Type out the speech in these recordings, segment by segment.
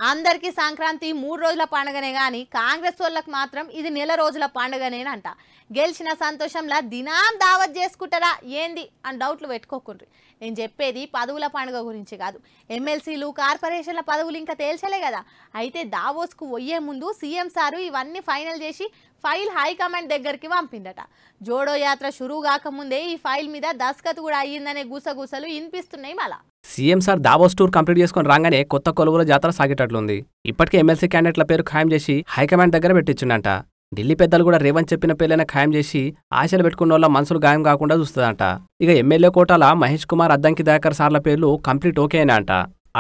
అందరికీ సంక్రాంతి 3 రోజుల పండుగనే గాని కాంగ్రెస్ వాళ్ళకి మాత్రం ఇది నెల రోజుల పండుగనేనంట. గెలిచిన సంతోషంలా దినాం దావత్ చేసుకుంటారా ఏంది అని డౌట్లు పెట్టుకోకుండ్రి. నేను చెప్పేది పదవుల పండుగ గురించి కాదు. ఎమ్మెల్సీలు కార్పొరేషన్ల పదవులు ఇంకా తేల్చలే కదా. అయితే దావోస్కు పోయే ముందు సీఎం సారు ఇవన్నీ ఫైనల్ చేసి ఫైల్ హైకమాండ్ దగ్గరికి పంపిందట. జోడో యాత్ర షురూ కాకముందే ఈ ఫైల్ మీద దస్కత్ కూడా అయ్యిందనే గుసగుసలు వినిపిస్తున్నాయి. మళ్ళా CM sir Davos tour complete చేసుకుని రాగానే కొత్త కొలువుల జాతర సాగేటట్లుంది. ఇప్పటికే ఎమ్మెల్సీ క్యాండిడేట్ల పేరు ఖాయం చేసి హైకమాండ్ దగ్గర పెట్టించిండంట. ఢిల్లీ పెద్దలు కూడా రేవంత్ చెప్పిన పేర్లైనా ఖాయం చేసి ఆశలు పెట్టుకున్న వాళ్ళ మనసులు గాయం కాకుండా చూస్తుందంట. ఇక ఎమ్మెల్యే కోటాల మహేష్ కుమార్, అద్దంకి దయాకర్ సార్ల పేర్లు కంప్లీట్ ఓకే అయినా అంట.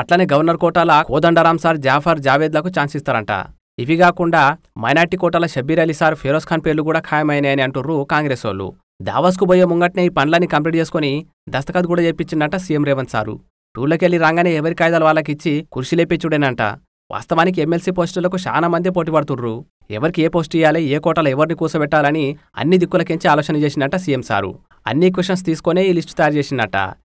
అట్లనే గవర్నర్ కోటాల కోదండరాం సార్, జాఫర్, జావేద్లకు ఛాన్స్ ఇస్తారంట. ఇవి కాకుండా మైనార్టీ కోటాల షబ్బీర్ అలీ సార్, ఫిరోజ్ ఖాన్ పేర్లు కూడా ఖాయమైనాయని అంటుర్రు కాంగ్రెస్ వాళ్ళు. దావోస్కు పోయే ముంగట్నే ఈ పనులన్నీ కంప్లీట్ చేసుకుని దస్తఖత్ కూడా చేపించిందంట సీఎం రేవంత్ సారు. టూర్లకెళ్లి రాగానే ఎవరి కాయిదాలు వాళ్ళకిచ్చి కుర్చీలేపించుడేనంట. వాస్తవానికి ఎమ్మెల్సీ పోస్టులకు చాలా మంది పోటీ పడుతుర్రు. ఎవరికి ఏ పోస్టు ఇవ్వాలి, ఏ కోటలో ఎవరిని కూర్చోబెట్టాలని అన్ని దిక్కులకించి ఆలోచన చేసినట్ట సీఎం సారు. అన్ని క్వశ్చన్స్ తీసుకునే ఈ లిస్టు తయారు చేసినట్ట.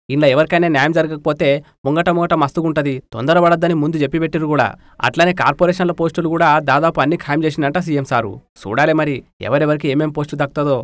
ఇలా ఎవరికైనా న్యాయం జరగకపోతే ముంగట మస్తుగుంటది, తొందరపడద్దని ముందు చెప్పి పెట్టిరు కూడా. అట్లనే కార్పొరేషన్ల పోస్టులు కూడా దాదాపు అన్ని ఖాయం చేసినట్ట సీఎం సారు. చూడాలి మరి ఎవరెవరికి ఏమేం పోస్టు దక్కుతుందో.